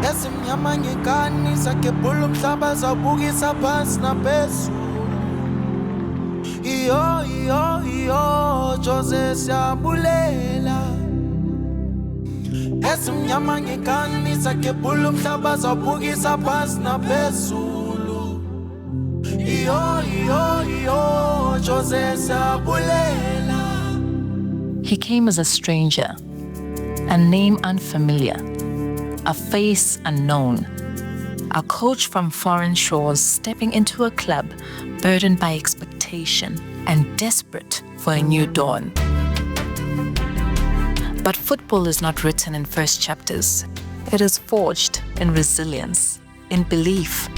Esimnyama ngekani sakebhula umhlaba zawubukisa phansi naphezulu. Iyo Jose siyabulela. Esimnyama ngekani sakebhula umhlaba zawubukisa phansi naphezulu. Iyo Jose siyabulela. He came as a stranger, a name unfamiliar, a face unknown, a coach from foreign shores stepping into a club burdened by expectation and desperate for a new dawn. But football is not written in first chapters. It is forged in resilience, in belief,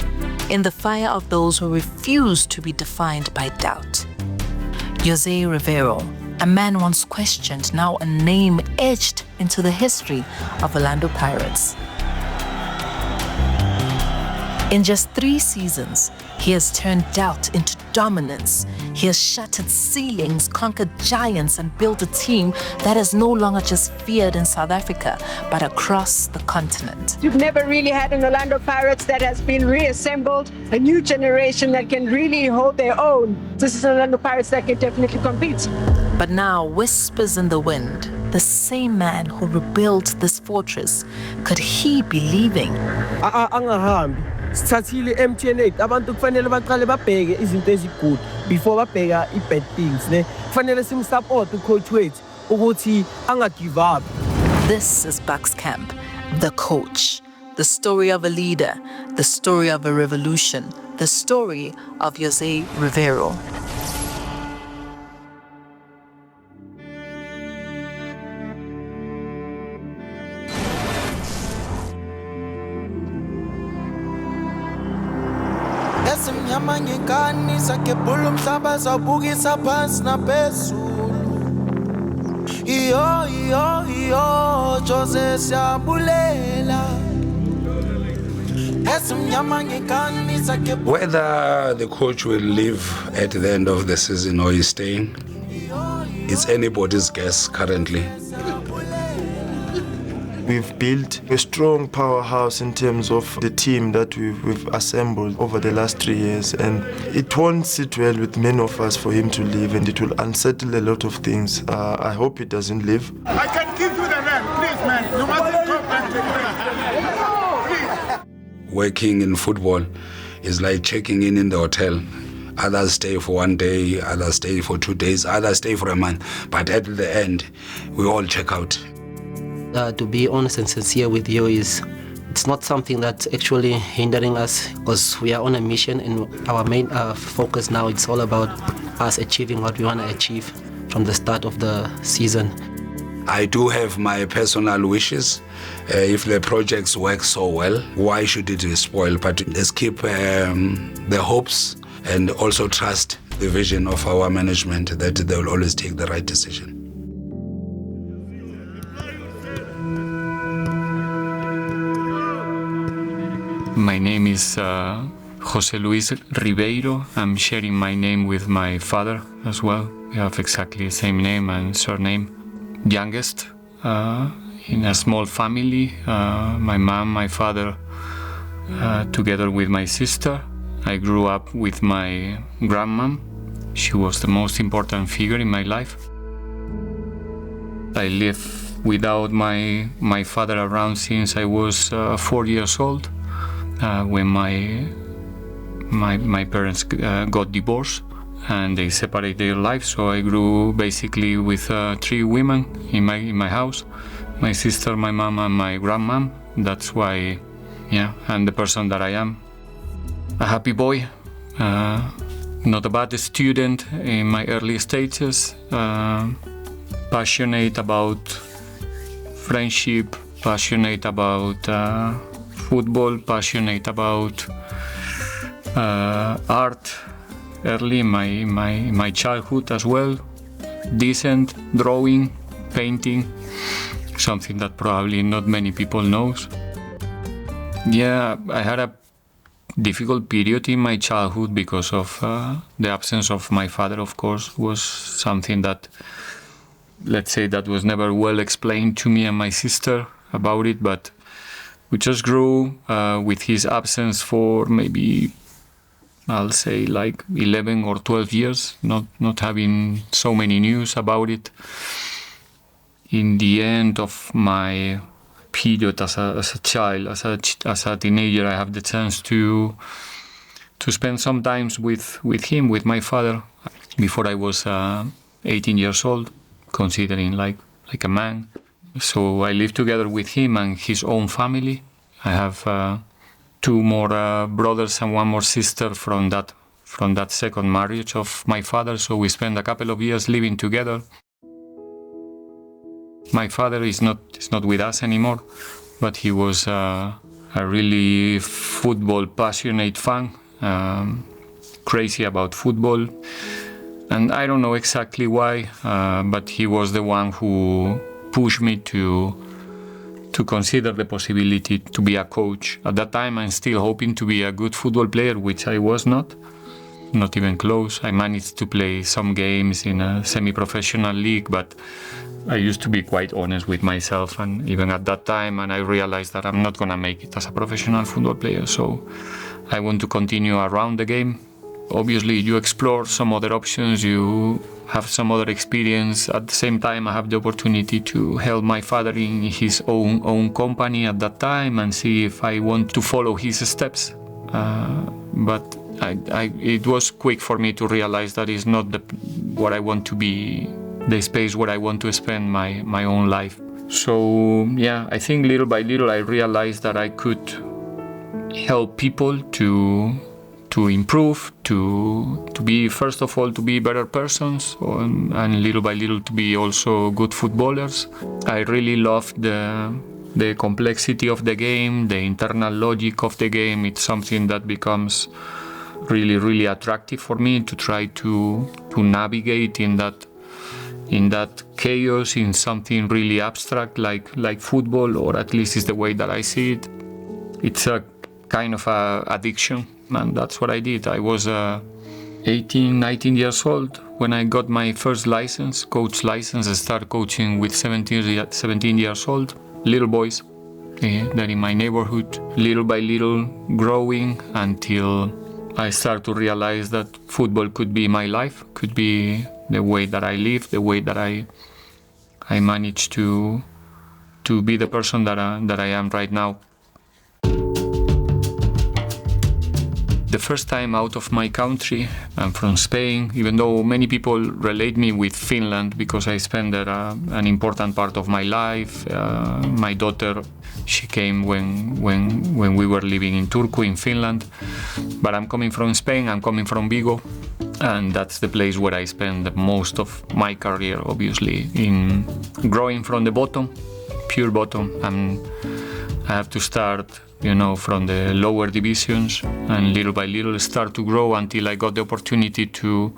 in the fire of those who refuse to be defined by doubt. José Riveiro, a man once questioned, now a name etched into the history of Orlando Pirates. In just 3 seasons, he has turned doubt into dominance. He has shattered ceilings, conquered giants, and built a team that is no longer just feared in South Africa, but across the continent. You've never really had an Orlando Pirates that has been reassembled, a new generation that can really hold their own. This is an Orlando Pirates that can definitely compete. But now, whispers in the wind, the same man who rebuilt this fortress, could he be leaving? Angahambi sithathile MTN8 abantu kufanele baqale babheke izinto ezigudi before babheka i-bad things ne kufanele simsupport ucoach wethu ukuthi angagive up. This is BucsCamp, the coach, the story of a leader, the story of a revolution, the story of José Riveiro. Esimnyama ngekani sakebhula umhlaba zawubukisa phansi naphezulu. Iyo Jose siyabulela. Esimnyama ngekani sakebhula. Whether the coach will leave at the end of the season or he's staying, it's anybody's guess currently. We've built a strong powerhouse in terms of the team that we've assembled over the last 3 years, and it won't sit well with many of us for him to leave, and it will unsettle a lot of things. I hope he doesn't leave. I can give you the man, please, man. You must come back to me. Please. Working in football is like checking in the hotel. Others stay for 1 day, others stay for 2 days, others stay for a month. But at the end, we all check out. To be honest and sincere with you, it's not something that's actually hindering us, because we are on a mission, and our main focus now, it's all about us achieving what we want to achieve from the start of the season. I do have my personal wishes. If the projects work so well, why should it be spoiled? But let's keep the hopes and also trust the vision of our management that they will always take the right decision. My name is José Luis Riveiro. I'm sharing my name with my father as well. We have exactly the same name and surname. Youngest in a small family. My mom, my father, together with my sister. I grew up with my grandmom. She was the most important figure in my life. I lived without my father around since I was 4 years old. When my parents got divorced and they separated their lives, so I grew basically with 3 women in my house: my sister, my mom, and my grandmom. That's why, I'm the person that I am. A happy boy, not a bad student in my early stages, passionate about friendship, passionate about football, passionate about art early in my childhood as well. Decent drawing, painting, something that probably not many people knows. I had a difficult period in my childhood because of the absence of my father, of course, was something that, let's say, that was never well explained to me and my sister about it, but We just grew with his absence for maybe, I'll say, like 11 or 12 years, not having so many news about it. In the end of my period as a child, as a teenager, I have the chance to spend some time with him, with my father, before I was 18 years old, considering like a man. So I lived together with him and his own family. I have 2 more brothers and 1 more sister from that second marriage of my father. So we spent a couple of years living together. My father is not with us anymore, but he was a really football passionate fan, crazy about football. And I don't know exactly why, but he was the one who pushed me to consider the possibility to be a coach. At that time, I'm still hoping to be a good football player, which I was not even close. I managed to play some games in a semi-professional league, but I used to be quite honest with myself, and even at that time, and I realized that I'm not going to make it as a professional football player, so I want to continue around the game. Obviously, you explore some other options, you have some other experience. At the same time, I have the opportunity to help my father in his own company at that time and see if I want to follow his steps. But it was quick for me to realize that it's not what I want to be, the space where I want to spend my own life. So yeah, I think little by little I realized that I could help people to improve, to be, first of all, to be better persons, and little by little to be also good footballers. I really loved the complexity of the game, the internal logic of the game. It's something that becomes really, really attractive for me to try to navigate in that chaos, in something really abstract like football, or at least is the way that I see it. It's a kind of a addiction, and that's what I did. I was 18, 19 years old when I got my first license, coach license. I started coaching with 17 years old, little boys that in my neighborhood, little by little growing until I started to realize that football could be my life, could be the way that I live, the way that I managed to be the person that I am right now. The first time out of my country, I'm from Spain, even though many people relate me with Finland because I spent there an important part of my life. My daughter, she came when we were living in Turku in Finland. But I'm coming from Spain, I'm coming from Vigo, and that's the place where I spent most of my career, obviously, in growing from the bottom, pure bottom. And I have to start from the lower divisions and little by little start to grow until I got the opportunity to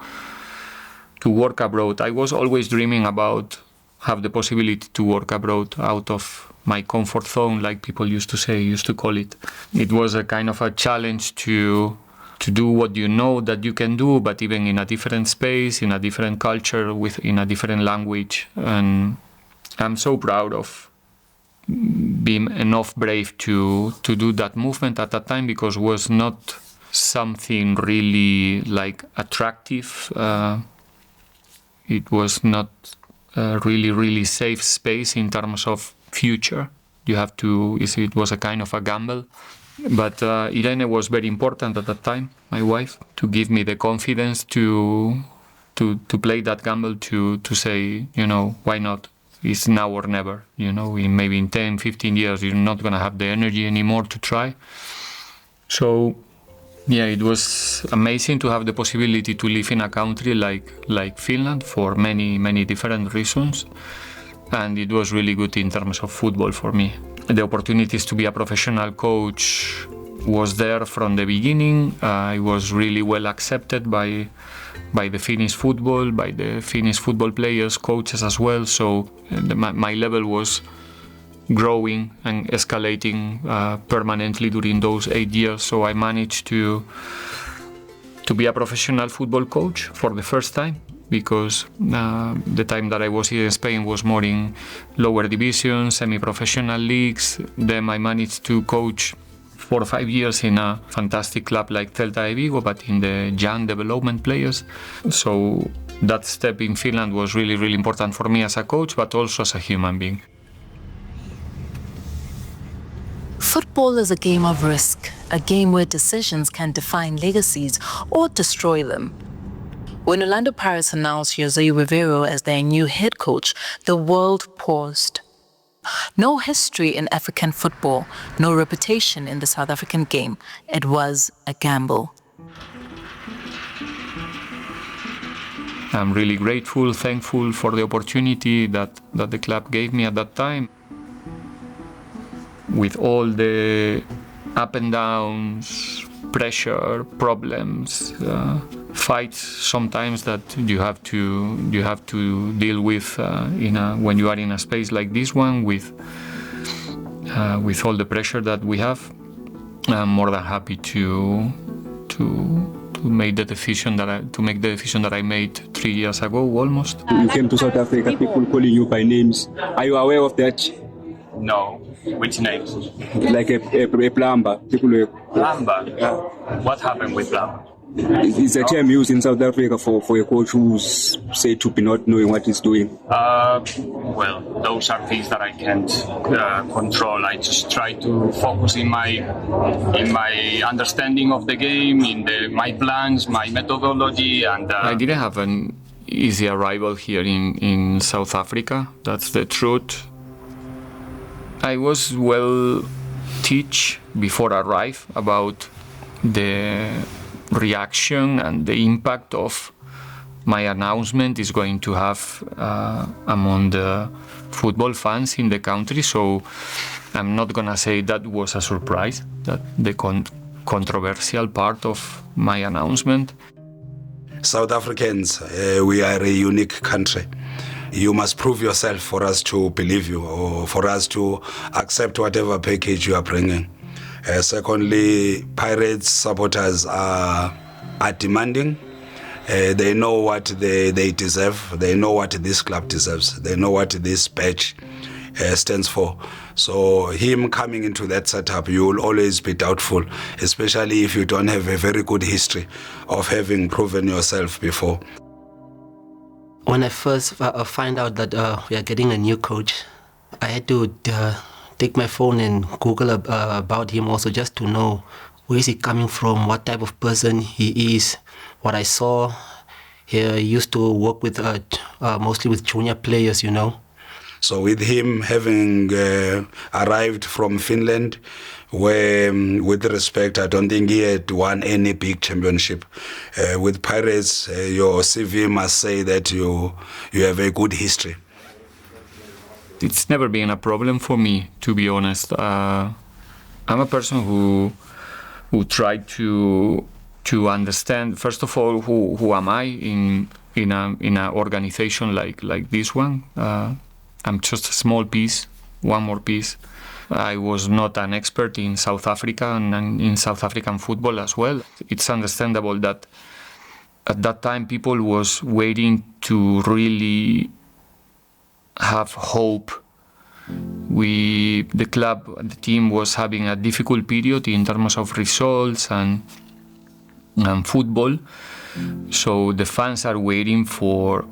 work abroad. I was always dreaming about have the possibility to work abroad out of my comfort zone, like people used to call it. It was a kind of a challenge to do what you know that you can do, but even in a different space, in a different culture, in a different language. And I'm so proud of being enough brave to do that movement at that time, because it was not something really like attractive. It was not a really, really safe space in terms of future. It was a kind of a gamble. But Irene was very important at that time, my wife, to give me the confidence to play that gamble, to say, why not? It's now or never, maybe in 10, 15 years, you're not going to have the energy anymore to try. So, yeah, it was amazing to have the possibility to live in a country like Finland for many, many different reasons. And it was really good in terms of football for me. The opportunities to be a professional coach was there from the beginning. I was really well accepted by the Finnish football, by the Finnish football players, coaches as well. So my level was growing and escalating permanently during those 8 years. So I managed to be a professional football coach for the first time. because the time that I was here in Spain was more in lower divisions, semi-professional leagues. Then I managed to coach 4 or 5 years in a fantastic club like Celta de Vigo, but in the young development players. So that step in Finland was really, really important for me as a coach, but also as a human being. Football is a game of risk, a game where decisions can define legacies or destroy them. When Orlando Pirates announced José Riveiro as their new head coach, the world paused. No history in African football, no reputation in the South African game. It was a gamble. I'm really grateful, thankful for the opportunity that the club gave me at that time. With all the up and downs, pressure, problems, fights sometimes that you have to deal with when you are in a space like this one with all the pressure that we have. I'm more than happy to make the decision that I made 3 years ago almost. You came to South Africa, people calling you by names. Are you aware of that? No. Which names? Like a plumber. People were Plumber? Yeah. What happened with plumber? It's a term used in South Africa for a coach who's said to be not knowing what he's doing. Well, those are things that I can't control. I just try to focus in my understanding of the game, in my plans, my methodology, and I didn't have an easy arrival here in South Africa. That's the truth. I was well teach before I arrived about the reaction and the impact of my announcement is going to have among the football fans in the country. So I'm not gonna say that was a surprise, that the controversial part of my announcement. South Africans, we are a unique country. You must prove yourself for us to believe you or for us to accept whatever package you are bringing. Secondly, Pirates supporters are demanding. They know what they deserve. They know what this club deserves. They know what this badge stands for. So him coming into that setup, you will always be doubtful, especially if you don't have a very good history of having proven yourself before. When I first find out that we are getting a new coach, I had to take my phone and Google about him also, just to know where is he coming from, what type of person he is. What I saw, he used to work with mostly with junior players, you know. So with him having arrived from Finland, where, with respect, I don't think he had won any big championship. With Pirates, your CV must say that you have a good history. It's never been a problem for me, to be honest. I'm a person who tried to understand, first of all, who am I in an organization like this one. I'm just a small piece, one more piece. I was not an expert in South Africa and in South African football as well. It's understandable that at that time people was waiting to really have hope. The club, the team was having a difficult period in terms of results and football. So the fans are waiting for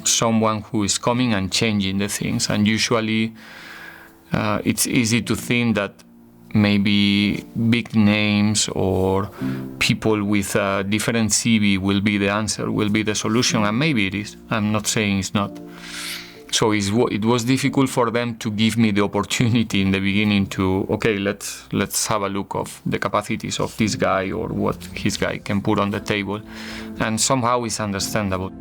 someone who is coming and changing the things. And usually it's easy to think that maybe big names or people with a different CV will be the answer, will be the solution, and maybe it is. I'm not saying it's not. So it was difficult for them to give me the opportunity in the beginning to, okay, let's have a look of the capacities of this guy or what his guy can put on the table. And somehow it's understandable.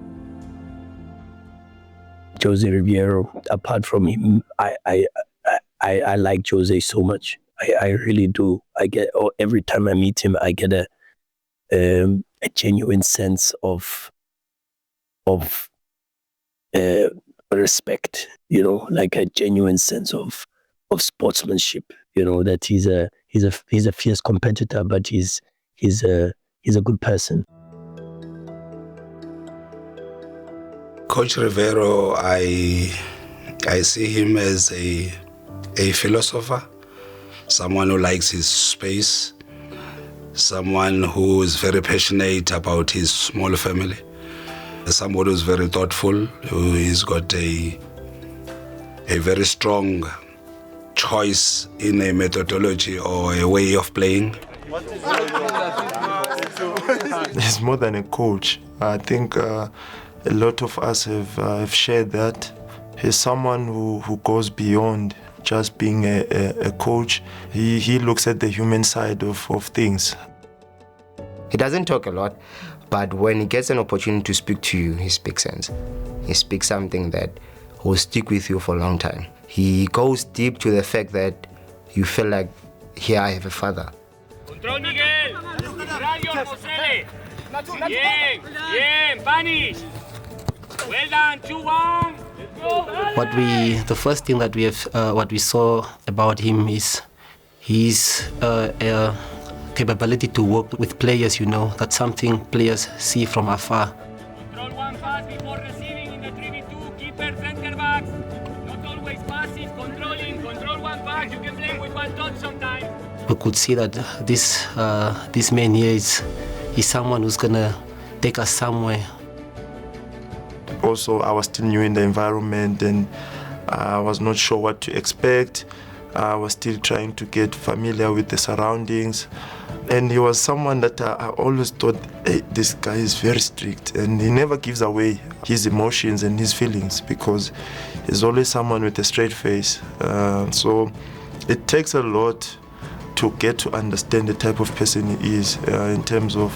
Jose Riveiro, apart from him, I like Jose so much. I really do. Every time I meet him, I get a genuine sense of respect, you know, like a genuine sense of sportsmanship, you know, that he's a fierce competitor, but he's a good person. Coach Riveiro, I see him as a philosopher, someone who likes his space, someone who is very passionate about his small family, someone who's very thoughtful, who has got a very strong choice in a methodology or a way of playing. He's more than a coach. I think a lot of us have shared that. He's someone who goes beyond just being a coach. He looks at the human side of things. He doesn't talk a lot, but when he gets an opportunity to speak to you, he speaks sense. He speaks something that will stick with you for a long time. He goes deep to the fact that you feel like, here I have a father. Control, Miguel. Radio, José. Bien, Spanish. Well done, 2-1. The first thing that what we saw about him is his capability to work with players. That's something players see from afar. Control one pass before receiving in the 3v2. Keeper, center back. Not always passive, controlling. Control one pass. You can play with one touch sometimes. We could see that this man here is someone who's gonna take us somewhere. Also, I was still new in the environment and I was not sure what to expect. I was still trying to get familiar with the surroundings. And he was someone that I always thought, hey, this guy is very strict and he never gives away his emotions and his feelings because he's always someone with a straight face. So it takes a lot to get to understand the type of person he is in terms of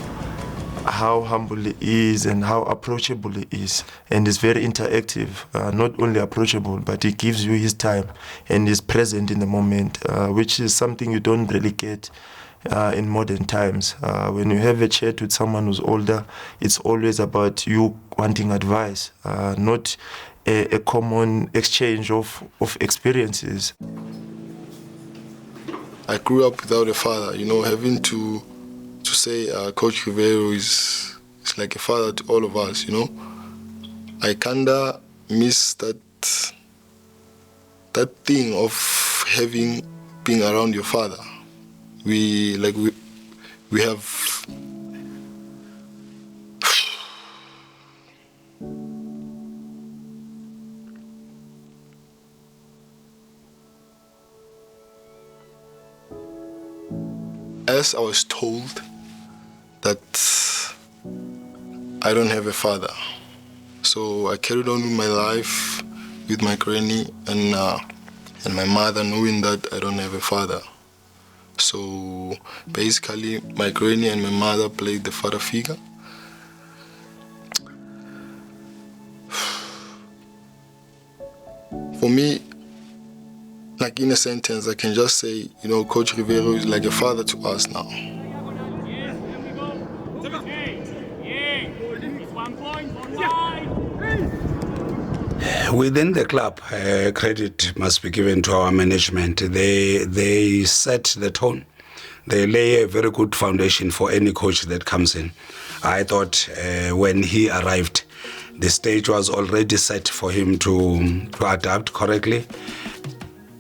how humble he is and how approachable he is. And he's very interactive, not only approachable, but he gives you his time and is present in the moment, which is something you don't really get in modern times. When you have a chat with someone who's older, it's always about you wanting advice, not a common exchange of experiences. I grew up without a father, having to say Coach Riveiro is like a father to all of us, I kinda miss that thing of being around your father. We have as I was told that I don't have a father. So I carried on with my life with my granny and my mother, knowing that I don't have a father. So basically my granny and my mother played the father figure. For me, like in a sentence, I can just say, Coach Riveiro is like a father to us now. Within the club, credit must be given to our management. They set the tone. They lay a very good foundation for any coach that comes in. I thought when he arrived, the stage was already set for him to adapt correctly.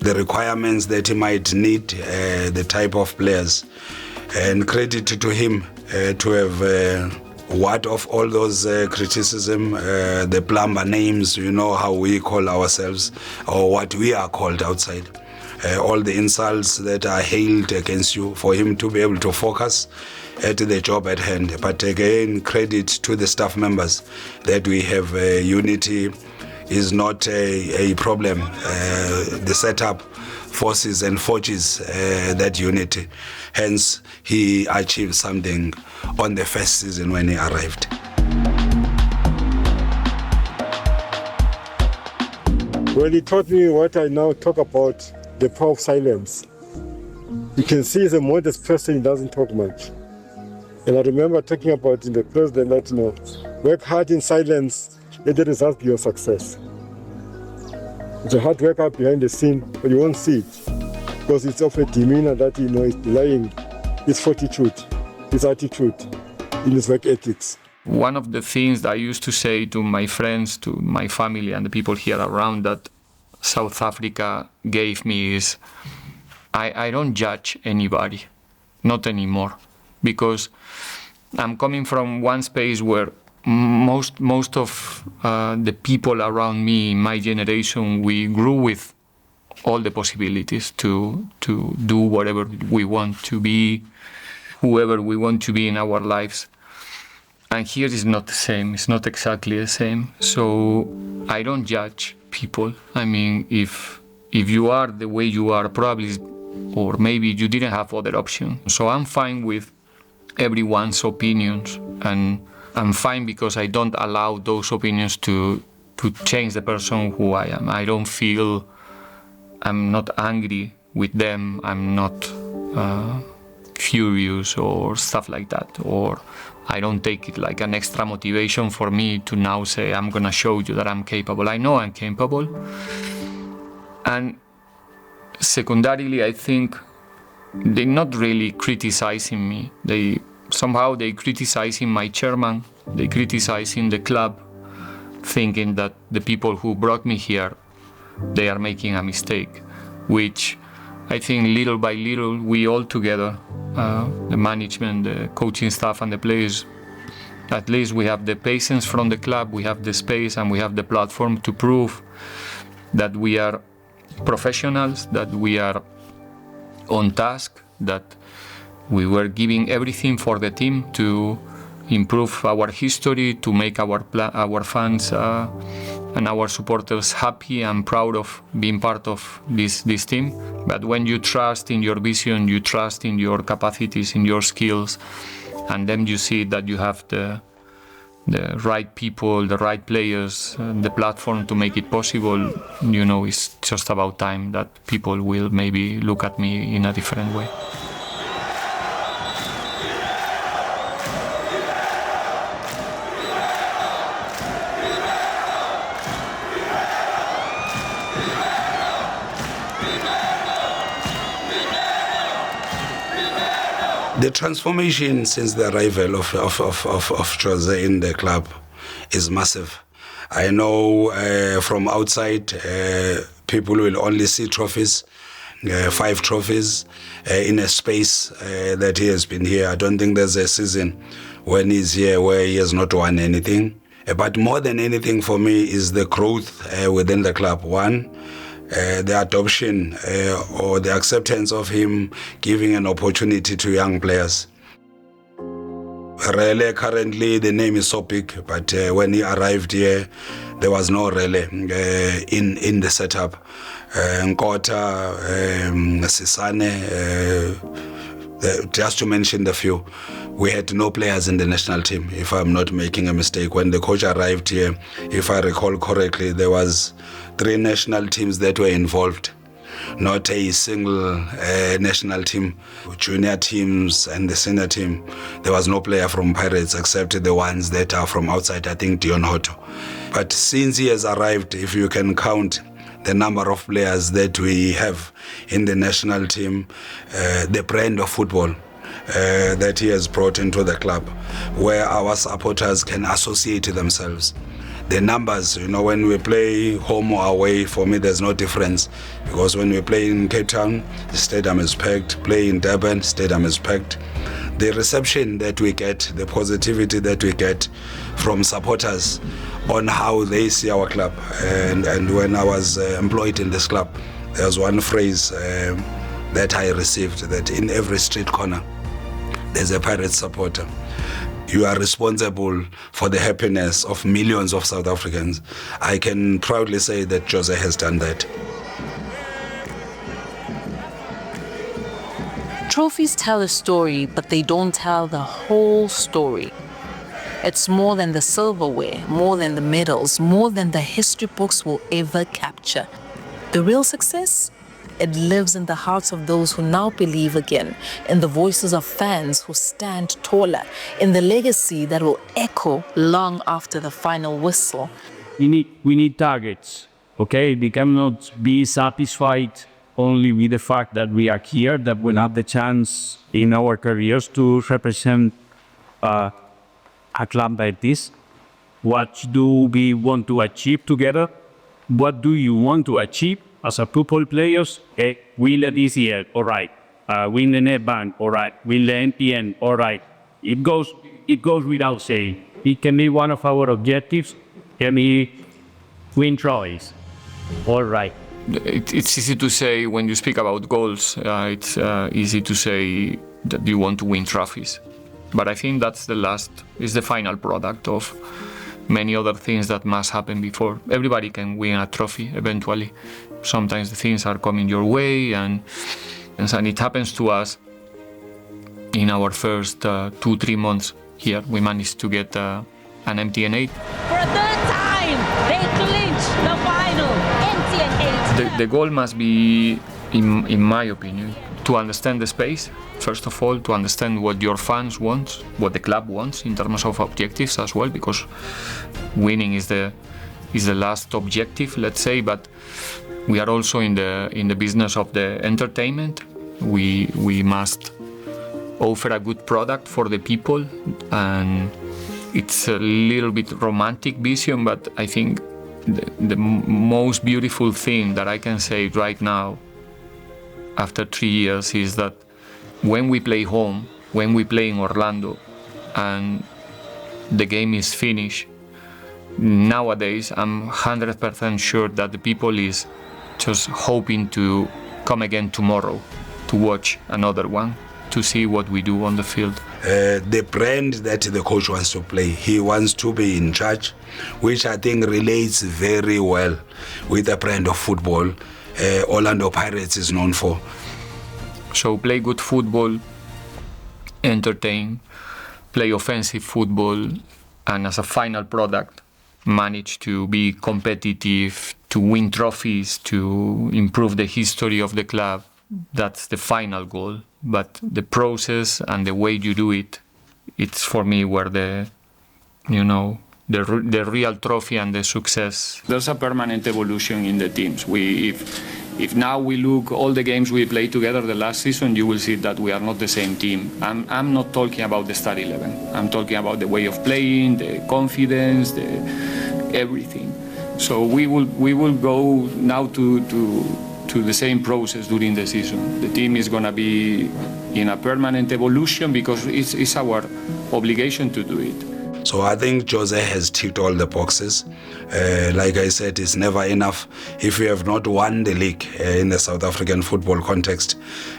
The requirements that he might need, the type of players. And credit to him to have ward off all those criticism, the plumber names, how we call ourselves or what we are called outside. All the insults that are hailed against you, for him to be able to focus at the job at hand. But again, credit to the staff members that we have unity is not a problem. The setup forces and forges that unity. Hence, he achieved something on the first season when he arrived. Well, he taught me what I now talk about, the power of silence. You can see he's a modest person, he doesn't talk much. And I remember talking about in the president that, work hard in silence, let the result be your success. It's a hard work out behind the scene, but you won't see it. Because it's of a demeanor that, is belying his fortitude, his attitude, in his work ethics. One of the things that I used to say to my friends, to my family and the people here around that South Africa gave me is, I don't judge anybody, not anymore, because I'm coming from one space where most of the people around me in my generation, we grew with all the possibilities to do whatever we want to be, whoever we want to be in our lives. And here is not the same. It's not exactly the same. So I don't judge people. I mean, if you are the way you are, probably, or maybe you didn't have other options. So I'm fine with everyone's opinions, and I'm fine because I don't allow those opinions to change the person who I am. I don't feel, I'm not angry with them. I'm not furious or stuff like that, or I don't take it like an extra motivation for me to now say, I'm gonna show you that I'm capable. I know I'm capable. And secondarily, I think they're not really criticizing me. They criticizing my chairman, they criticizing the club, thinking that the people who brought me here, they are making a mistake, which I think little by little, we all together, the management, the coaching staff and the players, at least we have the patience from the club, we have the space and we have the platform to prove that we are professionals, that we are on task, that we were giving everything for the team to improve our history, to make our fans and our supporters happy and proud of being part of this team. But when you trust in your vision, you trust in your capacities, in your skills, and then you see that you have the right people, the right players, the platform to make it possible, you know, it's just about time that people will maybe look at me in a different way. The transformation since the arrival of Jose in the club is massive. I know from outside, people will only see trophies, 5 trophies in a space that he has been here. I don't think there's a season when he's here where he has not won anything. But more than anything for me is the growth within the club. One, the adoption or the acceptance of him giving an opportunity to young players. Rele, currently the name is so big, but when he arrived here, there was no Rele in the setup. Nkota, Sisane, just to mention the few. We had no players in the national team, if I'm not making a mistake. When the coach arrived here, if I recall correctly, there was 3 national teams that were involved, not a single national team. Junior teams and the senior team, there was no player from Pirates except the ones that are from outside, I think Dion Hoto. But since he has arrived, if you can count the number of players that we have in the national team, the brand of football that he has brought into the club, where our supporters can associate themselves. The numbers, you know, when we play home or away, for me there's no difference, because when we play in Cape Town, the stadium is packed. Play in Durban, stadium is packed. The reception that we get, the positivity that we get from supporters on how they see our club. And when I was employed in this club, there was one phrase that I received, that in every street corner there's a Pirates supporter. You are responsible for the happiness of millions of South Africans. I can proudly say that Jose has done that. Trophies tell a story, but they don't tell the whole story. It's more than the silverware, more than the medals, more than the history books will ever capture. The real success? It lives in the hearts of those who now believe again, in the voices of fans who stand taller, in the legacy that will echo long after the final whistle. We need targets, okay? We cannot be satisfied only with the fact that we are here, that we have the chance in our careers to represent a club like this? What do we want to achieve together? What do you want to achieve as a football players? Okay, win the DCL, all right. Win the Nedbank, all right. Win the NPN, all right. It goes without saying. It can be one of our objectives. Can be win trophies, all right. It's easy to say when you speak about goals. It's easy to say that you want to win trophies, but I think that's the final product of many other things that must happen before. Everybody can win a trophy eventually. Sometimes the things are coming your way, and it happens to us. In our first 2-3 months here, we managed to get an MTN 8. For a third time, they clinch the final. MTN 8. The goal must be, in my opinion, to understand the space. First of all, to understand what your fans want, what the club wants in terms of objectives as well, because winning is the last objective, let's say. But we are also in the business of the entertainment. We must offer a good product for the people, and it's a little bit romantic vision, but I think the most beautiful thing that I can say right now after 3 years is that when we play home, when we play in Orlando and the game is finished, nowadays I'm 100% sure that the people is just hoping to come again tomorrow to watch another one, to see what we do on the field. The brand that the coach wants to play, he wants to be in charge, which I think relates very well with the brand of football Orlando Pirates is known for. So play good football, entertain, play offensive football, and as a final product, manage to be competitive, to win trophies, to improve the history of the club. That's the final goal. But the process and the way you do it, it's for me where the real trophy and the success. There's a permanent evolution in the teams. If now we look all the games we played together the last season, you will see that we are not the same team. I'm not talking about the start 11. I'm talking about the way of playing, the confidence, everything. So we will go now to the same process during the season. The team is going to be in a permanent evolution because it's our obligation to do it. So I think Jose has ticked all the boxes. Like I said, it's never enough. If we have not won the league in the South African football context,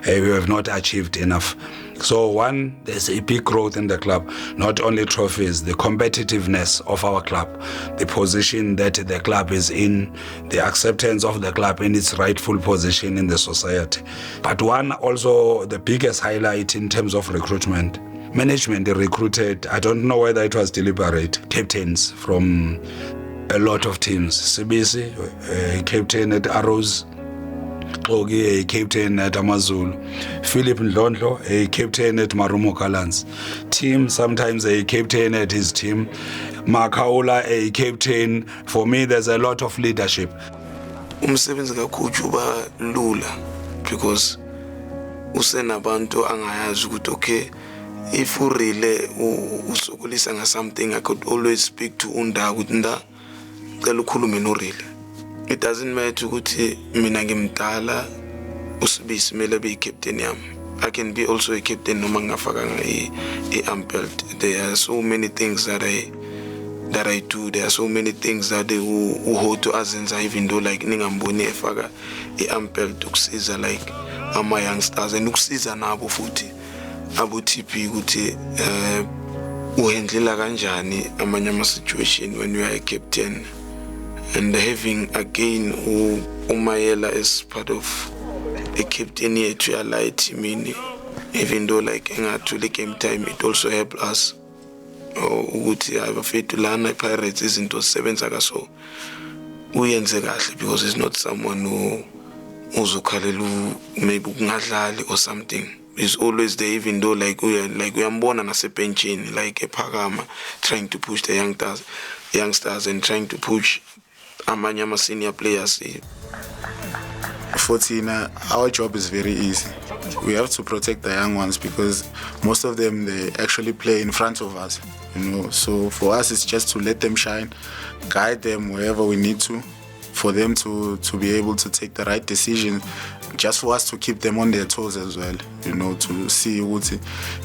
we have not achieved enough. So one, there's a big growth in the club, not only trophies, the competitiveness of our club, the position that the club is in, the acceptance of the club in its rightful position in the society. But one, also the biggest highlight in terms of recruitment. Management recruited, I don't know whether it was deliberate, captains from a lot of teams. Sibisi, captain at Arrows, Ogi, a captain at Amazulu, Philip Ndlondlo, a captain at Marumo Kalans. Team, sometimes a captain at his team. Makaula, a captain. For me, there's a lot of leadership. Umsebenzi kacoach uba lula because usenabantu angayazi ukuthi okay, if you really usokolisa something, I could always speak to Unda ukuthi nda cela ukhulume norile. It doesn't matter ukuthi mina ngimdala uSibisi mele be captain yami. I can be also a captain noma ngafakanga i-ampelt. There are so many things that I do. There are so many things that hold to azenza, even though like ningamboni efaka i-ampelt ukusiza like ama youngsters and ukusiza nabo futhi abo TP ukuthi uhandlela kanjani amanye ama situation when you are a captain, and having again umayela as part of the captain yethu ya light team, even though like engathuli game time, it also help us ukuthi abafethu lana Pirates izinto zisebenza kaso uyenze kahle, because it's not someone who uzukhalela maybe kungadlali or something. Is always there, even though like we are born on a benching, like a Pagama, trying to push the youngsters and trying to push Amanyama senior players. For Tina, our job is very easy. We have to protect the young ones because most of them, they actually play in front of us, you know. So for us, it's just to let them shine, guide them wherever we need to, for them to be able to take the right decision, just for us to keep them on their toes as well, you know, to see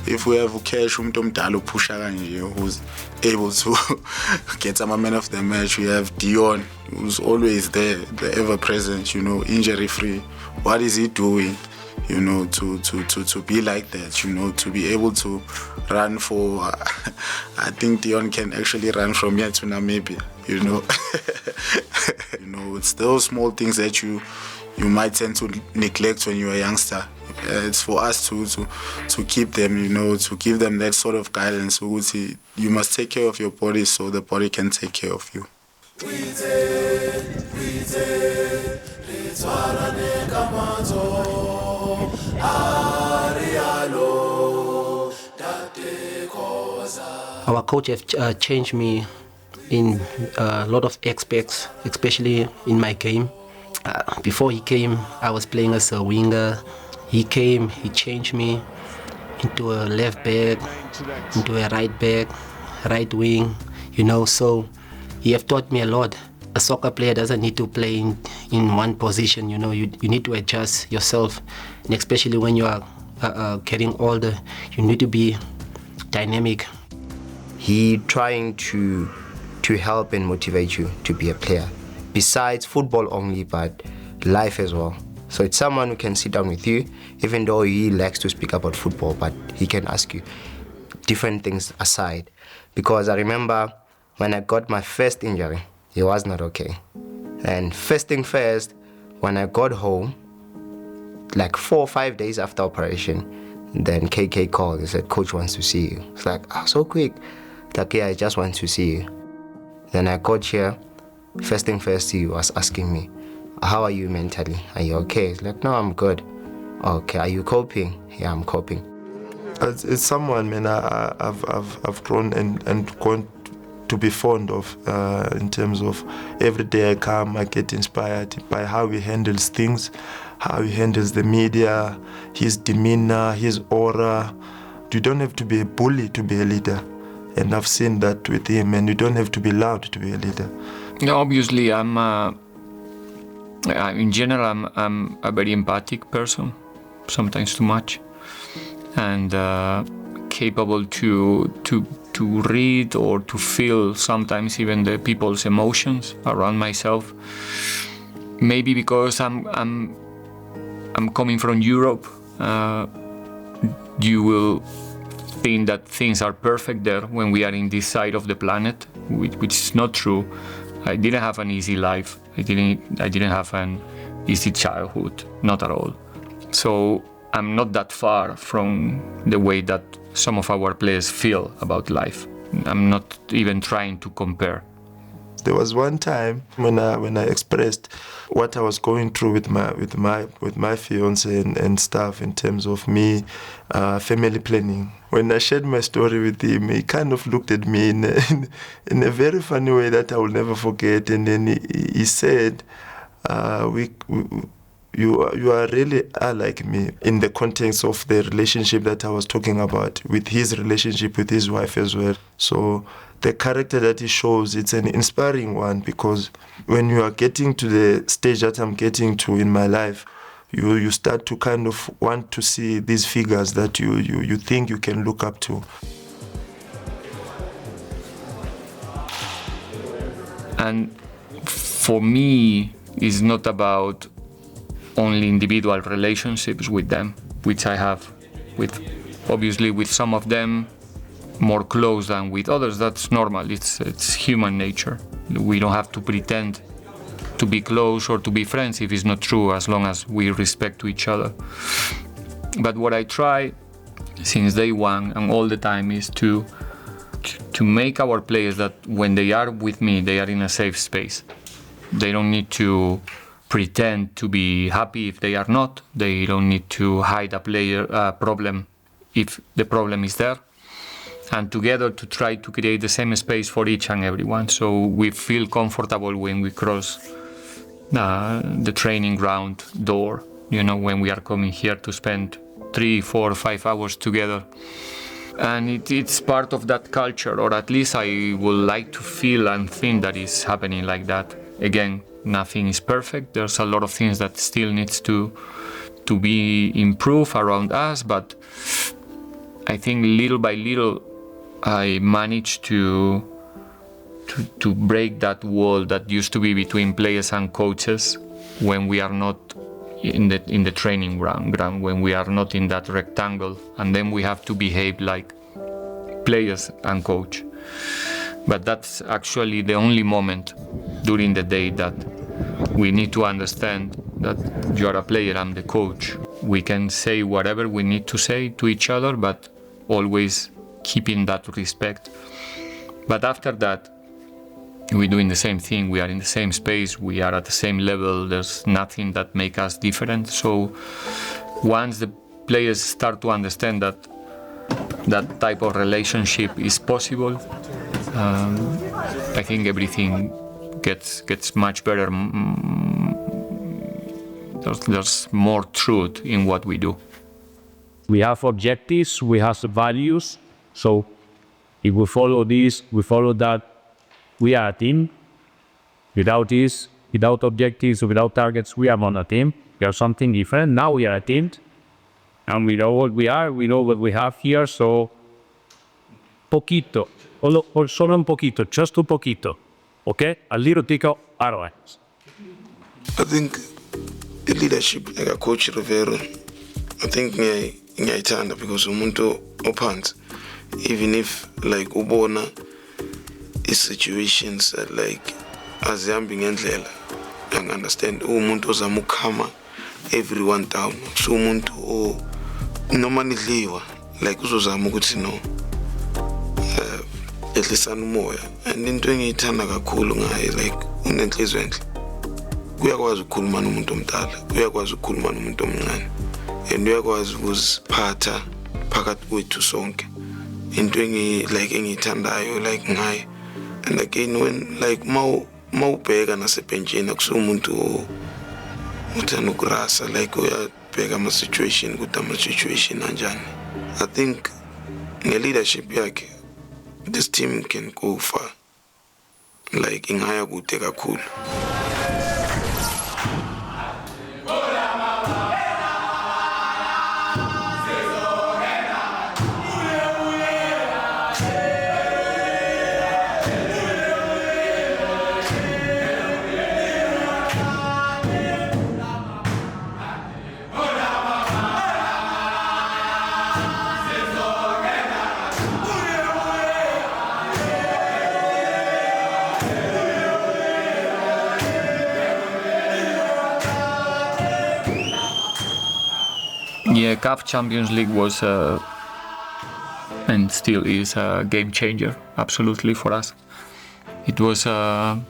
if we have Cash who's able to get some man of the match. We have Dion, who's always there, the ever present, you know, injury free. What is he doing, you know, to be like that, you know, to be able to run for, I think Dion can actually run from here to Namibia, you know. You know, it's those small things that you might tend to neglect when you're a youngster. It's for us to keep them, you know, to give them that sort of guidance. You must take care of your body so the body can take care of you. Our coach have changed me in a lot of aspects, especially in my game. Before he came, I was playing as a winger. He came, he changed me into a left back, into a right back, right wing, you know, so he have taught me a lot. A soccer player doesn't need to play in one position, you know, you need to adjust yourself, and especially when you are getting older, you need to be dynamic. He trying to help and motivate you to be a player. Besides football only, but life as well. So it's someone who can sit down with you, even though he likes to speak about football, but he can ask you different things aside. Because I remember when I got my first injury, it was not okay. And first thing first, when I got home, like 4 or 5 days after operation, then KK called and said, "Coach wants to see you." It's like, oh, so quick. Like, yeah, I just want to see you. Then I got here. First thing first, he was asking me, "How are you mentally? Are you okay?" It's like, "No, I'm good." "Okay, are you coping?" "Yeah, I'm coping." It's someone, man, I've grown and gone to be fond of in terms of every day I come, I get inspired by how he handles things, how he handles the media, his demeanor, his aura. You don't have to be a bully to be a leader. And I've seen that with him, and you don't have to be loud to be a leader. Obviously, in general, I'm a very empathic person, sometimes too much, and capable to read or to feel sometimes even the people's emotions around myself. Maybe because I'm coming from Europe, you will think that things are perfect there when we are in this side of the planet, which is not true. I didn't have an easy life. I didn't have an easy childhood, not at all. So I'm not that far from the way that some of our players feel about life. I'm not even trying to compare. There was one time when I expressed what I was going through with my fiance and stuff in terms of me, family planning. When I shared my story with him, he kind of looked at me in a very funny way that I will never forget. And then he said, "You are really like me," in the context of the relationship that I was talking about, with his relationship with his wife as well. So the character that he shows, it's an inspiring one, because when you are getting to the stage that I'm getting to in my life, you start to kind of want to see these figures that you think you can look up to. And for me, it's not about only individual relationships with them, which I have obviously with some of them more close than with others. That's normal. It's human nature. We don't have to pretend to be close or to be friends if it's not true, as long as we respect to each other. But what I try since day one and all the time is to make our players that when they are with me, they are in a safe space. They don't need to pretend to be happy if they are not. They don't need to hide a problem if the problem is there. And together to try to create the same space for each and everyone, so we feel comfortable when we cross the training ground door, when we are coming here to spend 3, 4, 5 hours together. And it's part of that culture, or at least I would like to feel and think that it's happening like that. Again, nothing is perfect. There's a lot of things that still needs to be improved around us, but I think little by little I managed to break that wall that used to be between players and coaches when we are not in the training ground, when we are not in that rectangle, and then we have to behave like players and coach. But that's actually the only moment during the day that we need to understand that you are a player, I'm the coach. We can say whatever we need to say to each other, but always keeping that respect. But after that, we're doing the same thing. We are in the same space. We are at the same level. There's nothing that makes us different. So once the players start to understand that that type of relationship is possible, I think everything gets much better. There's more truth in what we do. We have objectives, we have values. So if we follow this, we follow that, we are a team. Without this, without objectives, without targets, we are not a team. We are something different. Now we are a team. And we know what we are, we know what we have here, so poquito, or solo un poquito, just un poquito, okay? A little tickle, otherwise. I think the leadership, like Coach Riveiro, I think ngiyayithanda because umuntu ophansi, even if like ubona situations that like azihambi ngendlela, I understand umuntu ozama ukukhama everyone down, so umuntu noma nidliwa like uzozama ukuthi no ehlisana umoya. And into engiyithanda kakhulu ngaye like unenhliziyo enhle, uyakwazi ukukhuluma nomuntu omdala, uyakwazi ukukhuluma nomuntu omncane, and uyakwazi ukuziphatha phakathi kwethu sonke. Into engiyithandayo like ngaye. And again, when like mawubheka nasebhenjini akusumuntu uthanda ukurasa like uyabheka ama-situation ukuthi ama-situation anjani. I think nge-leadership yakhe this team can go far, like ingaya kude kakhulu. Yeah, CAF Champions League was and still is a game changer, absolutely, for us. It was a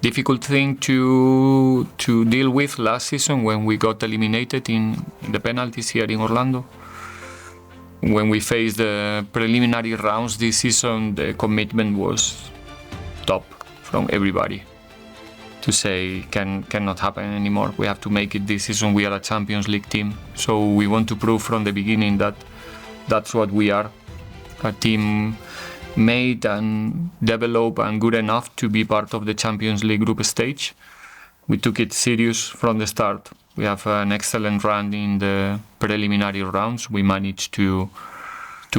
difficult thing to deal with last season when we got eliminated in the penalties here in Orlando. When we faced the preliminary rounds this season, the commitment was top from everybody to say cannot happen anymore. We have to make it this season. We are a Champions League team, so we want to prove from the beginning that that's what we are, a team made and developed and good enough to be part of the Champions League group stage. We took it serious from the start. We have an excellent run in the preliminary rounds. We managed to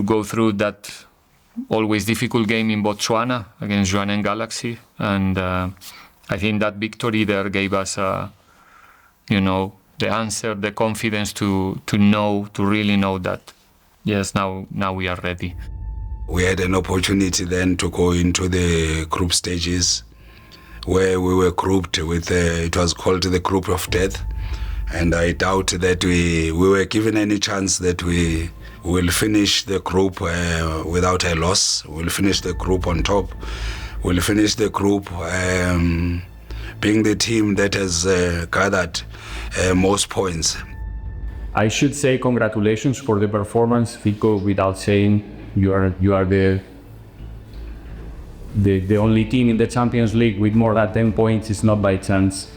go through that always difficult game in Botswana against Joanne Galaxy, and I think that victory there gave us, the answer, the confidence to really know that, yes, now we are ready. We had an opportunity then to go into the group stages where we were grouped with, it was called the group of death. And I doubt that we were given any chance that we will finish the group without a loss. We'll finish the group on top. We'll finish the group being the team that has gathered most points. I should say congratulations for the performance, Fico, without saying you are the only team in the Champions League with more than 10 points. It's not by chance.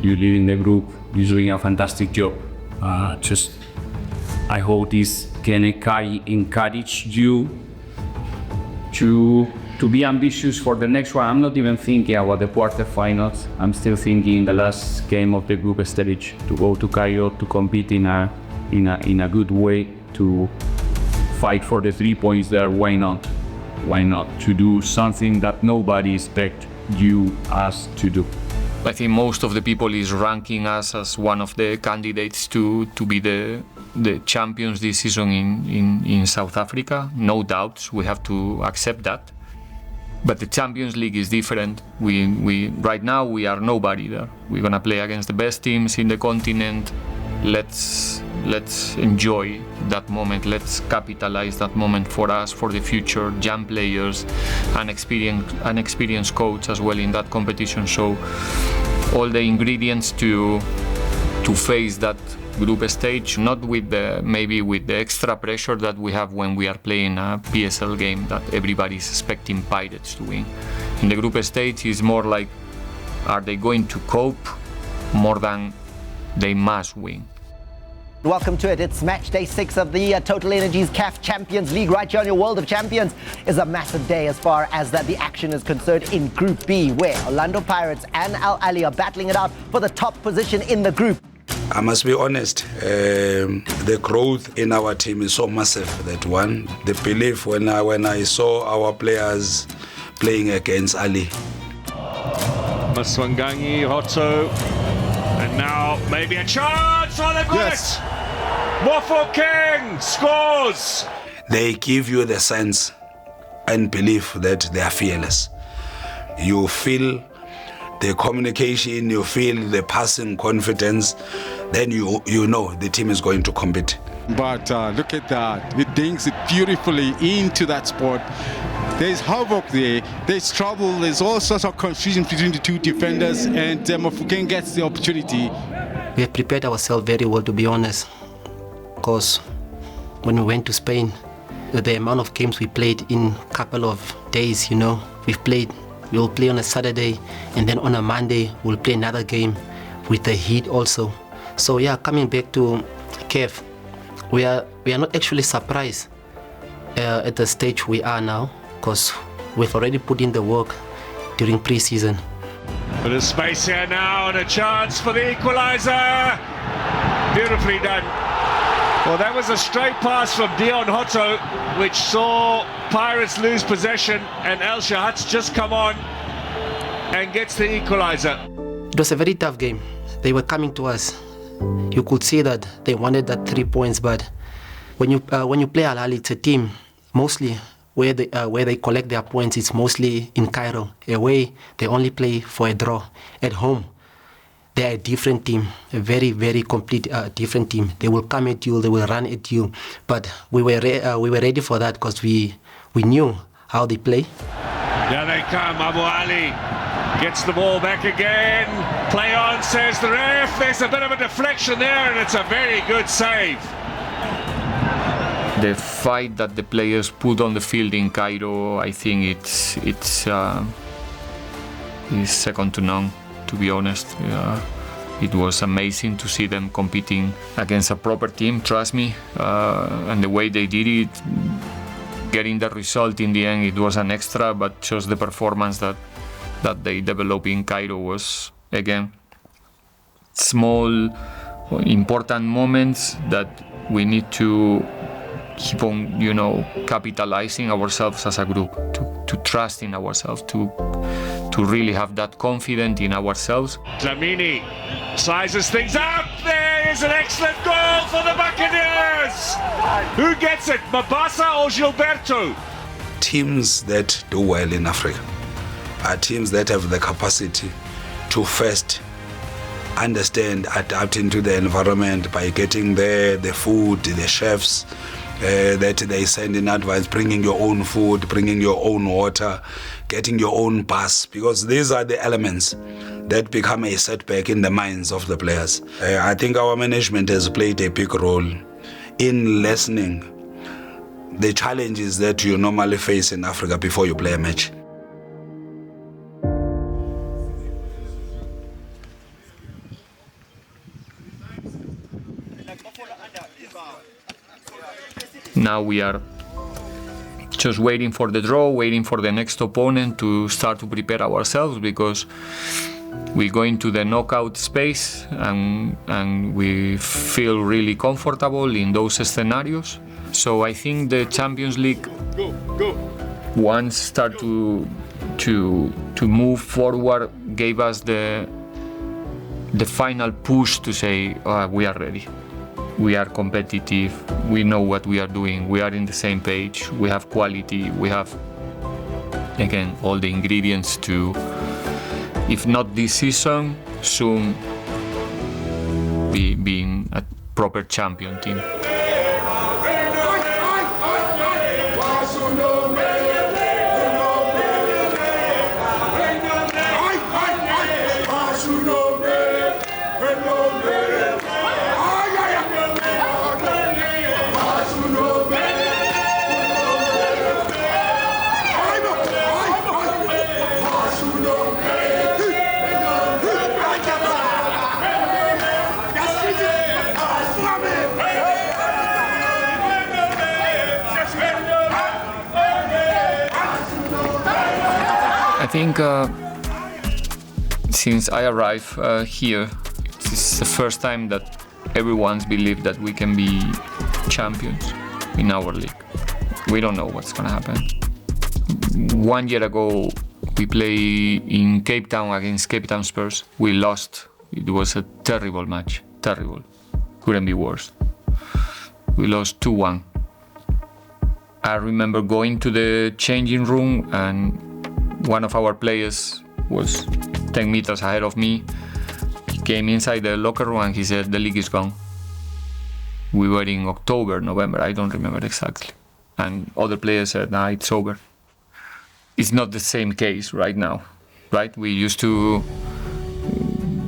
You lead in the group. You're doing a fantastic job. I hope this can encourage you to be ambitious for the next one. I'm not even thinking about the quarterfinals. I'm still thinking the last game of the group stage, to go to Cairo to compete in a good way, to fight for the 3 points there. Why not? Why not? To do something that nobody expects us to do. I think most of the people is ranking us as one of the candidates to be the champions this season in South Africa. No doubts, we have to accept that. But the Champions League is different. We right now we are nobody there. We're gonna play against the best teams in the continent. Let's enjoy that moment. Let's capitalize that moment for us, for the future, young players, an experienced coach as well in that competition. So all the ingredients to face that group stage, not with maybe with the extra pressure that we have when we are playing a PSL game that everybody's expecting Pirates to win. In the group stage is more like, are they going to cope more than they must win? Welcome to it. It's match day 6 of the Total Energies CAF Champions League right here on your World of Champions. Is a massive day as far as the action is concerned in Group B, where Orlando Pirates and Al Ahly are battling it out for the top position in the group. I must be honest, the growth in our team is so massive, that one. The belief when I saw our players playing against Ali. Maswanganyi, Hotto, and now maybe a chance. Oh, they've got it! Mofo King scores! They give you the sense and belief that they are fearless. You feel the communication, you feel the passing confidence, then you know the team is going to compete. But look at that, it dinks it beautifully into that spot. There's havoc there, there's trouble, there's all sorts of confusion between the two defenders, and Mofokeng gets the opportunity. We have prepared ourselves very well, to be honest, because when we went to Spain, the amount of games we played in a couple of days, we'll play on a Saturday, and then on a Monday we'll play another game with the heat also. So yeah, coming back to CAF, we are not actually surprised at the stage we are now, because we've already put in the work during pre-season. But there's space here now and a chance for the equaliser. Beautifully done. Well, that was a straight pass from Dion Hotto, which saw Pirates lose possession, and El Shahat's just come on and gets the equaliser. It was a very tough game. They were coming to us. You could see that they wanted that 3 points, but when you play Al Ahly, it's a team mostly where they collect their points. It's mostly in Cairo. Away, they only play for a draw. At home, they are a different team, a very, very complete different team. They will come at you, they will run at you. But we were ready for that, because we knew how they play. There they come, Abu Ali gets the ball back again. Play on, says the ref. There's a bit of a deflection there, and it's a very good save. The fight that the players put on the field in Cairo, I think it's second to none, to be honest. It was amazing to see them competing against a proper team, trust me, and the way they did it, getting the result in the end, it was an extra, but just the performance that they developed in Cairo was, again, small, important moments that we need to keep on, capitalizing ourselves as a group, to trust in ourselves, to really have that confidence in ourselves. Dlamini sizes things up. There is an excellent goal for the Buccaneers. Who gets it, Mabasa or Gilberto? Teams that do well in Africa are teams that have the capacity to first understand, adapting to the environment by getting there, the food, the chefs that they send in advance, bringing your own food, bringing your own water, getting your own bus, because these are the elements that become a setback in the minds of the players. I think our management has played a big role in lessening the challenges that you normally face in Africa before you play a match. Now we are just waiting for the draw, waiting for the next opponent to start to prepare ourselves, because we go into the knockout space and we feel really comfortable in those scenarios. So I think the Champions League, once start to move forward, gave us the final push to say, we are ready. We are competitive, we know what we are doing, we are in the same page, we have quality, we have, again, all the ingredients to, if not this season, soon being a proper champion team. I think since I arrived here, it's the first time that everyone's believed that we can be champions in our league. We don't know what's gonna happen. 1 year ago, we played in Cape Town against Cape Town Spurs. We lost. It was a terrible match, terrible. Couldn't be worse. We lost 2-1. I remember going to the changing room and one of our players was 10 meters ahead of me. He came inside the locker room and he said, the league is gone. We were in October, November, I don't remember exactly. And other players said, nah, it's over. It's not the same case right now, right? We used to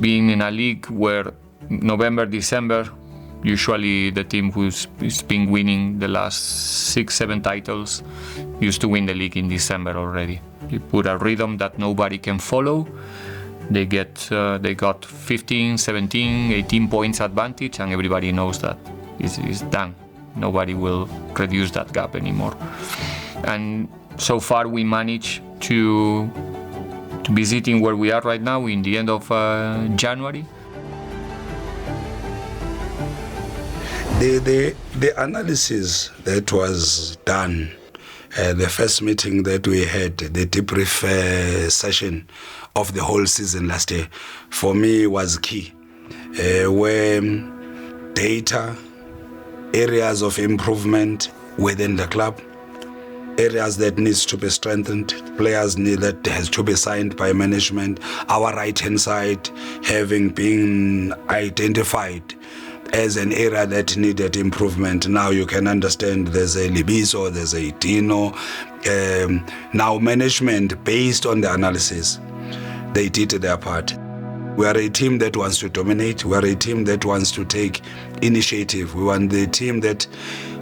be in a league where November, December, usually the team who's been winning the last 6-7 titles used to win the league in December already. You put a rhythm that nobody can follow. They got 15, 17, 18 points advantage, and everybody knows that it's done. Nobody will reduce that gap anymore. And so far we managed to be sitting where we are right now in the end of January. The analysis that was done, the first meeting that we had, the debrief session of the whole season last year, for me was key. Where data, areas of improvement within the club, areas that needs to be strengthened, players that has to be signed by management, our right-hand side having been identified as an area that needed improvement. Now you can understand there's a Libiso, there's a Dino. Now management, based on the analysis, they did their part. We are a team that wants to dominate. We are a team that wants to take initiative. We want the team that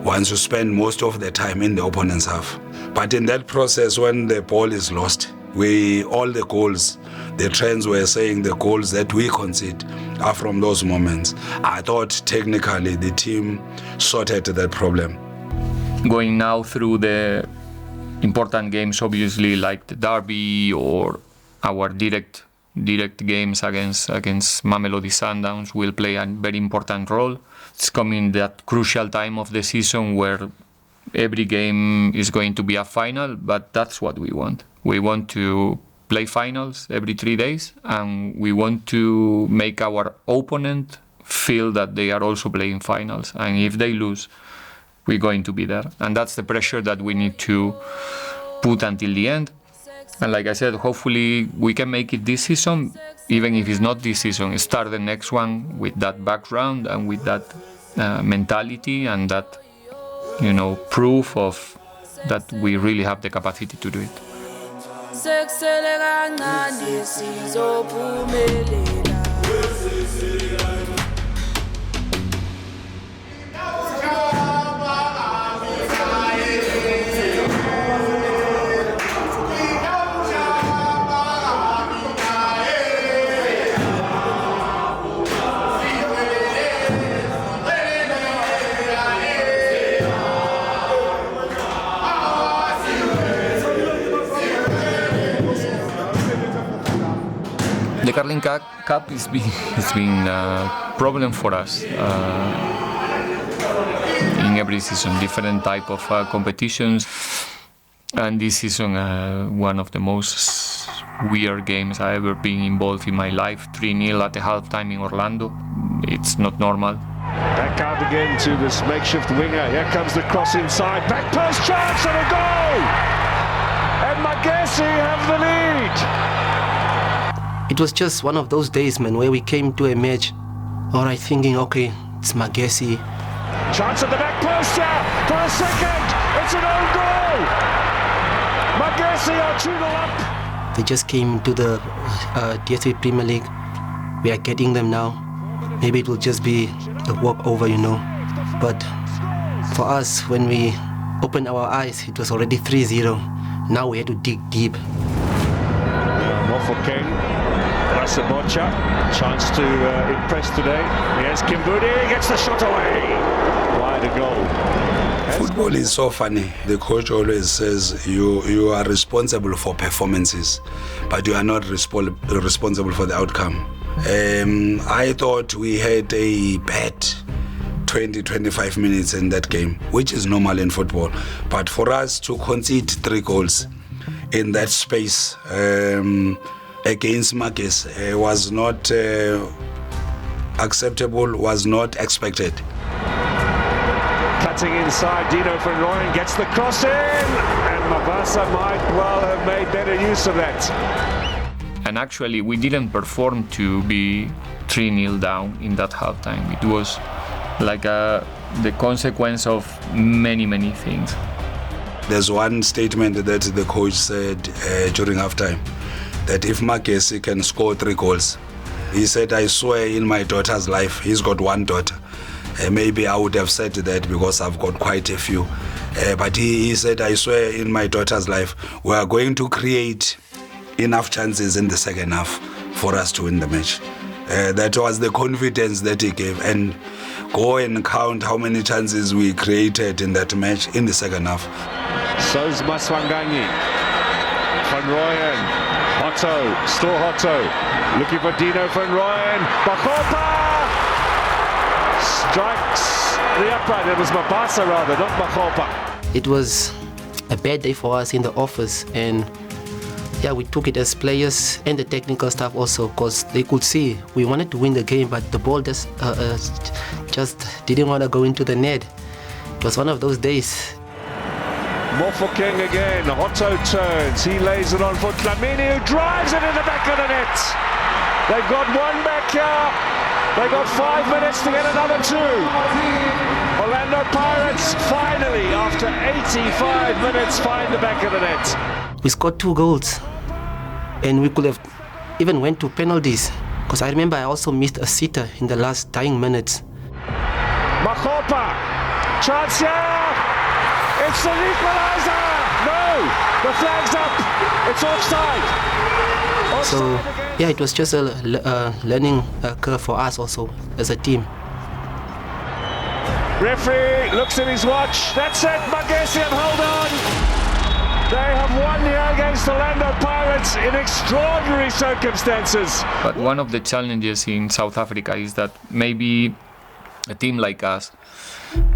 wants to spend most of the time in the opponent's half. But in that process, when the ball is lost, all the goals, the trends were saying the goals that we concede are from those moments. I thought technically the team sorted that problem. Going now through the important games, obviously, like the derby or our direct games against Mamelodi Sundowns will play a very important role. It's coming that crucial time of the season where every game is going to be a final, but that's what we want. We want to play finals every 3 days, and we want to make our opponent feel that they are also playing finals. And if they lose, we're going to be there. And that's the pressure that we need to put until the end. And like I said, hopefully we can make it this season. Even if it's not this season, start the next one with that background and with that mentality and that, proof of that we really have the capacity to do it. The Carling Cup has been a problem for us in every season, different type of competitions. And this season, one of the most weird games I ever been involved in my life. 3-0 at the halftime in Orlando. It's not normal. Back out again to this makeshift winger. Here comes the cross inside. Back post chance and a goal! And Magesi have the lead. It was just one of those days, man, where we came to a match, all right, thinking, okay, it's Magesi. Chance at the back post here for a second. It's an own goal. Magesi are 2-0 up. They just came to the DSV Premier League. We are getting them now. Maybe it will just be a walkover, you know. But for us, when we opened our eyes, it was already 3-0. Now we had to dig deep. Mofokeng, Rasabocha, chance to impress today. Yes, Kimbudi gets the shot away. Wide a goal. Football is so funny. The coach always says you are responsible for performances, but you are not responsible for the outcome. I thought we had a bad 20-25 minutes in that game, which is normal in football. But for us to concede 3 goals in that space against Marcus was not acceptable, was not expected. Cutting inside, Dino van Rooyen gets the cross in, and Mabasa might well have made better use of that. And actually, we didn't perform to be 3-0 down in that halftime. It was like the consequence of many, many things. There's one statement that the coach said during halftime, that if Magesi can score 3 goals, he said, I swear in my daughter's life, he's got 1 daughter. Maybe I would have said that because I've got quite a few. But he said, I swear in my daughter's life, we are going to create enough chances in the second half for us to win the match. That was the confidence that he gave. And go and count how many chances we created in that match in the second half. So's Maswanganyi. Van Rooyen. Hotto. Still Hotto. Looking for Dino van Rooyen. Bakhopa! Strikes the upright. It was Mabasa rather, not Bakhopa. It was a bad day for us in the office, and yeah, we took it as players and the technical staff also, because they could see we wanted to win the game, but the ball just didn't want to go into the net. It was one of those days. Mofokeng again, Hotto turns, he lays it on for Dlamini, who drives it in the back of the net. They've got 1 back here. They got 5 minutes to get another 2. Orlando Pirates finally, after 85 minutes, find the back of the net. We scored 2 goals, and we could have even went to penalties, because I remember I also missed a sitter in the last dying minutes. Makhopa, chance here. It's an equalizer. No, the flag's up. It's offside. So yeah, it was just a learning curve for us also as a team. Referee looks at his watch. That's it, Magesi have hold on. They have won here against the Orlando Pirates in extraordinary circumstances. But one of the challenges in South Africa is that maybe a team like us,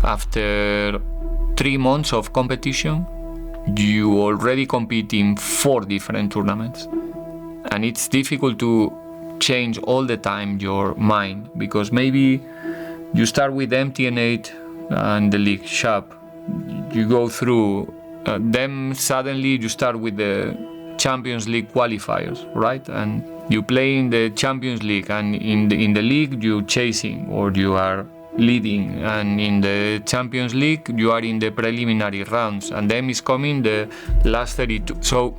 after 3 months of competition, you already compete in 4 different tournaments. And it's difficult to change all the time your mind, because maybe you start with MTN8 and the league sharp. You go through them, suddenly you start with the Champions League qualifiers, right? And you play in the Champions League, and in the league you're chasing or you are leading, and in the Champions League you are in the preliminary rounds, and then is coming the last 32. So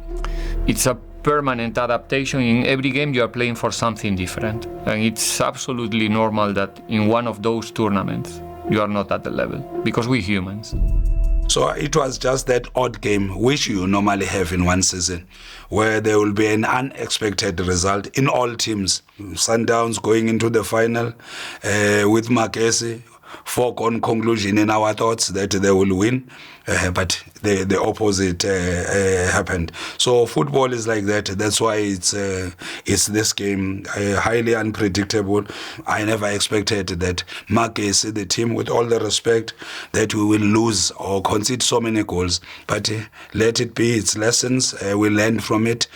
it's a permanent adaptation. In every game you are playing for something different, and it's absolutely normal that in one of those tournaments you are not at the level, because we're humans. So it was just that odd game which you normally have in one season, where there will be an unexpected result in all teams. Sundowns going into the final with Magesi, foregone conclusion in our thoughts that they will win, but the opposite happened. So football is like that. That's why it's this game, highly unpredictable. I never expected that Marcus, the team, with all the respect, that we will lose or concede so many goals. But let it be. It's lessons. We learn from it.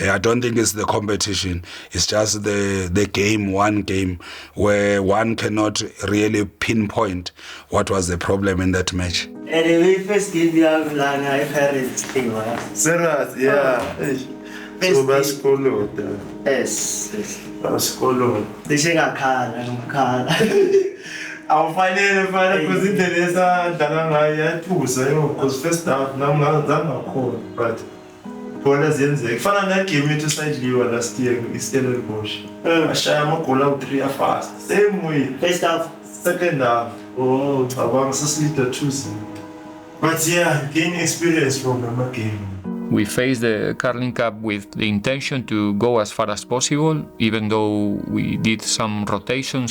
I don't think it's the competition. It's just the game, one game, where one cannot really pinpoint what was the problem in that match. Anyway, first game we have I parents thing, Serious, yeah. So baskolo. Yes. Baskolo. Ngakhala. Awufanele because interesa dala ngayathusa because first half namngazange ngakhona but bona ziyenzeka kufana negame ethu sayidliwa last year Stellenbosch ashaya amagoli awu3 afast same way first half second half cabanga sesilida 2-0 but yeah gain experience from the game. We faced the Carling Cup with the intention to go as far as possible, even though we did some some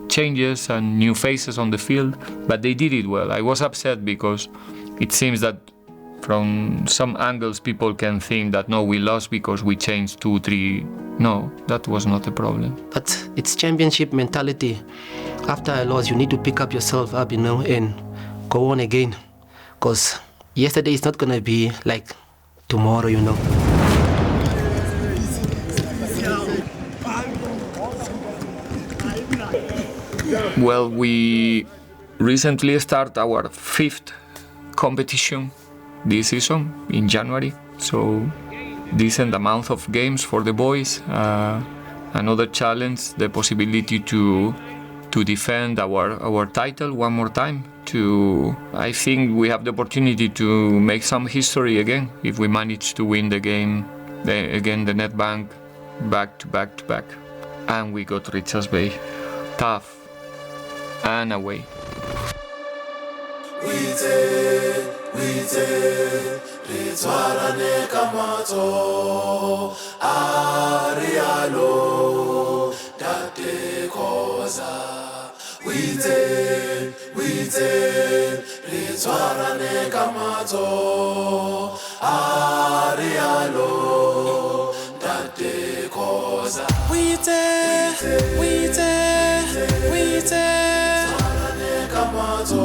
changes and new faces on the field, but they did it well. I was upset because it seems that from some angles people can think that no, we lost because we changed 2-3. No, that was not a problem. But it's championship mentality. After a loss, you need to pick up yourself up, and go on again. Because yesterday is not going to be like tomorrow, Well, we recently started our 5th competition this season in January, so decent amount of games for the boys. Another challenge, the possibility to defend our title one more time. I think we have the opportunity to make some history again if we manage to win the game again, the Nedbank back to back, and we got Richards Bay, tough and away. Ritwarane kamato arialo date koza wite ritwarane kamato arialo date koza wite ritwarane kamato